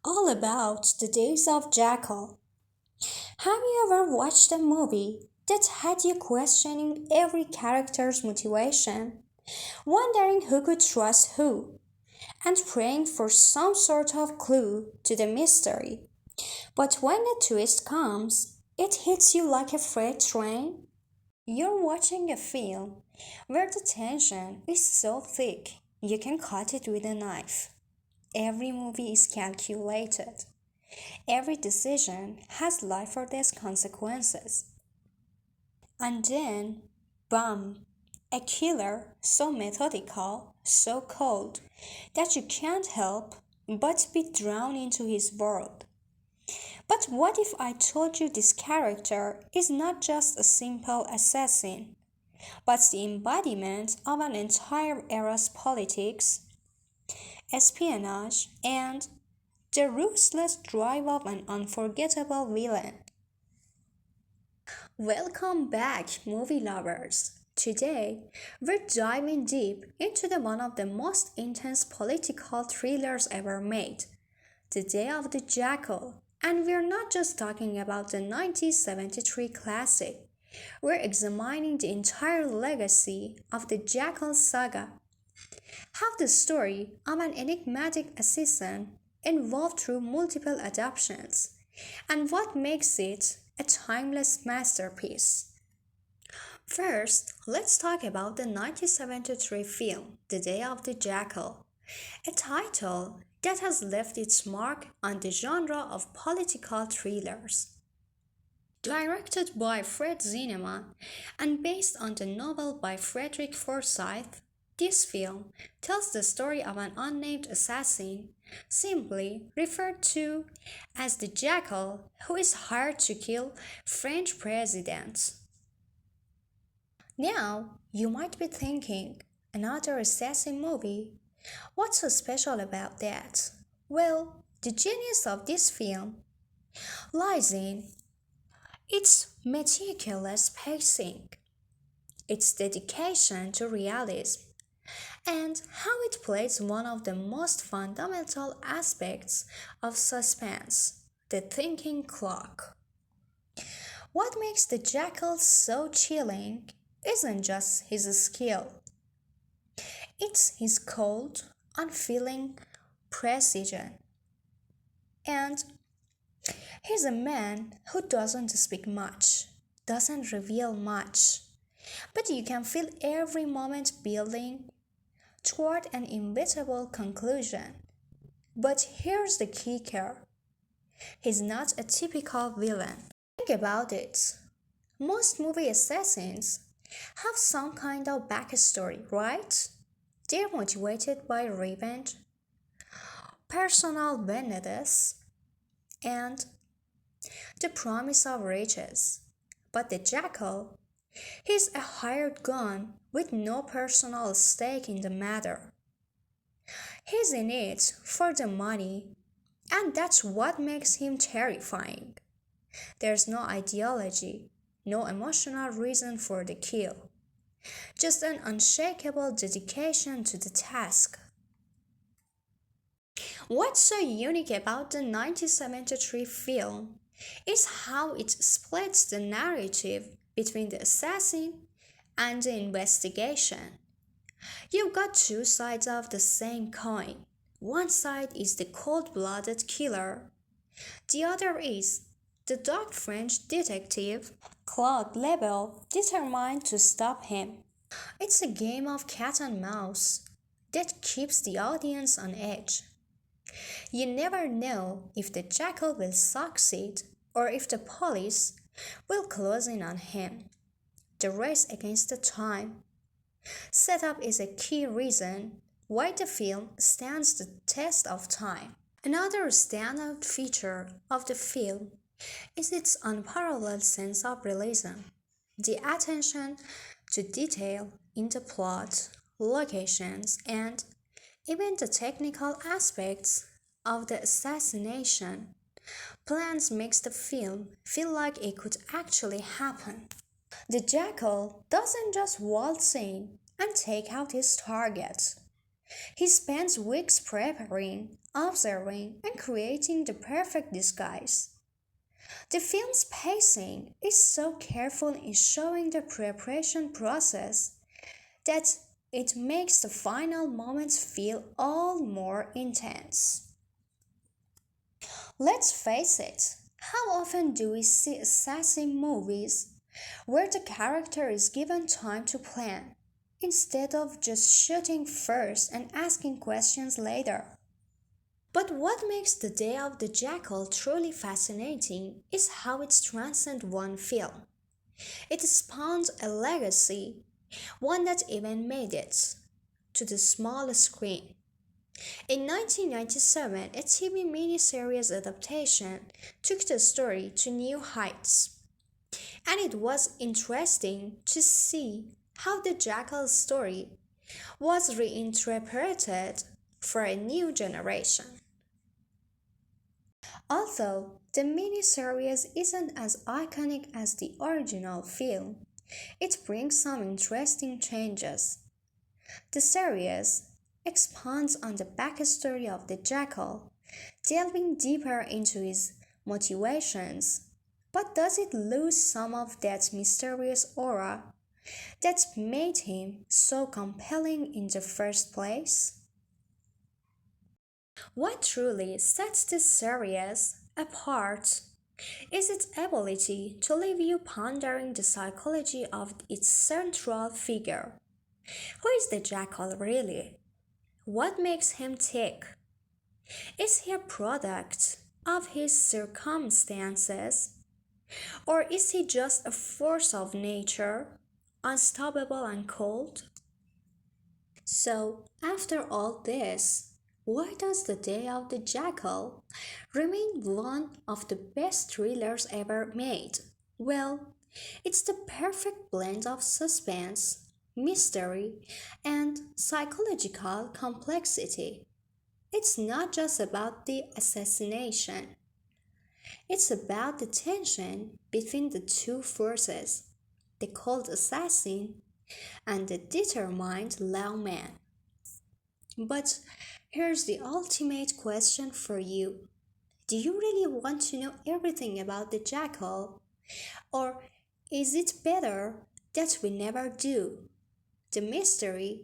all about the days of Jackal. Have you ever watched a movie that had you questioning every character's motivation, wondering who could trust who, and praying for some sort of clue to the mystery? But when the twist comes, it hits you like a freight train. You're watching a film where the tension is so thick you can cut it with a knife. Every movie is calculated. Every decision has life or death consequences. And then, bam, a killer so methodical, so cold, that you can't help but be drawn into his world. But what if I told you this character is not just a simple assassin, but the embodiment of an entire era's politics, espionage, and the ruthless drive of an unforgettable villain? Welcome back, movie lovers! Today, we're diving deep into one of the most intense political thrillers ever made, The Day of the Jackal. And we're not just talking about the 1973 classic, we're examining the entire legacy of the Jackal saga, how the story of an enigmatic assassin evolved through multiple adaptations, and what makes it a timeless masterpiece. First, let's talk about the 1973 film, The Day of the Jackal, a title that has left its mark on the genre of political thrillers. Directed by Fred Zinnemann and based on the novel by Frederick Forsyth, this film tells the story of an unnamed assassin, simply referred to as the Jackal, who is hired to kill French presidents. Now, you might be thinking, another assassin movie? What's so special about that? Well, the genius of this film lies in its meticulous pacing, its dedication to realism, and how it plays one of the most fundamental aspects of suspense, the thinking clock. What makes the Jackal so chilling isn't just his skill, it's his cold, unfeeling precision. And he's a man who doesn't speak much, doesn't reveal much, but you can feel every moment building toward an inevitable conclusion. But here's the kicker, he's not a typical villain. Think about it. Most movie assassins have some kind of backstory, right? They're motivated by revenge, personal vendettas, and the promise of riches. But the Jackal, he's a hired gun with no personal stake in the matter. He's in it for the money, and that's what makes him terrifying. There's no ideology, no emotional reason for the kill, just an unshakable dedication to the task. What's so unique about the 1973 film is how it splits the narrative between the assassin and the investigation. You've got two sides of the same coin. One side is the cold blooded killer, the other is the dark French detective, Claude Lebel, determined to stop him. It's a game of cat and mouse that keeps the audience on edge. You never know if the Jackal will succeed or if the police will close in on him. The race against the time setup is a key reason why the film stands the test of time. Another standout feature of the film is its unparalleled sense of realism. The attention to detail in the plot, locations, and even the technical aspects of the assassination plans makes the film feel like it could actually happen. The Jackal doesn't just waltz in and take out his target. He spends weeks preparing, observing, and creating the perfect disguise. The film's pacing is so careful in showing the preparation process that it makes the final moments feel all more intense. Let's face it, how often do we see assassin movies where the character is given time to plan instead of just shooting first and asking questions later? But what makes The Day of the Jackal truly fascinating is how it transcends one film. It spawns a legacy, one that even made it to the small screen. In 1997, a TV miniseries adaptation took the story to new heights, and it was interesting to see how the Jackal story was reinterpreted for a new generation. Although the miniseries isn't as iconic as the original film, it brings some interesting changes. The series expands on the backstory of the Jackal, delving deeper into his motivations. But does it lose some of that mysterious aura that made him so compelling in the first place? What truly sets this series apart is its ability to leave you pondering the psychology of its central figure. Who is the Jackal really? What makes him tick? Is he a product of his circumstances, or is he just a force of nature, unstoppable and cold? So, after all this, why does The Day of the Jackal remain one of the best thrillers ever made? Well, it's the perfect blend of suspense, mystery, and psychological complexity. It's not just about the assassination, it's about the tension between the two forces, the cold assassin and the determined lawman. But here's the ultimate question for you. Do you really want to know everything about the jackal? Or is it better that we never do? The mystery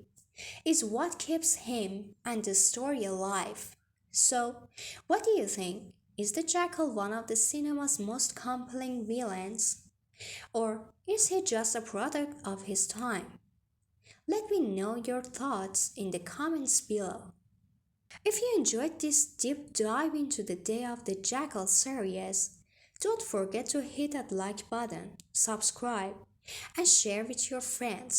is what keeps him and the story alive. So, what do you think? Is the jackal one of the cinema's most compelling villains? Or is he just a product of his time? Let me know your thoughts in the comments below. If you enjoyed this deep dive into the Day of the Jackal series, don't forget to hit that like button, subscribe, and share with your friends.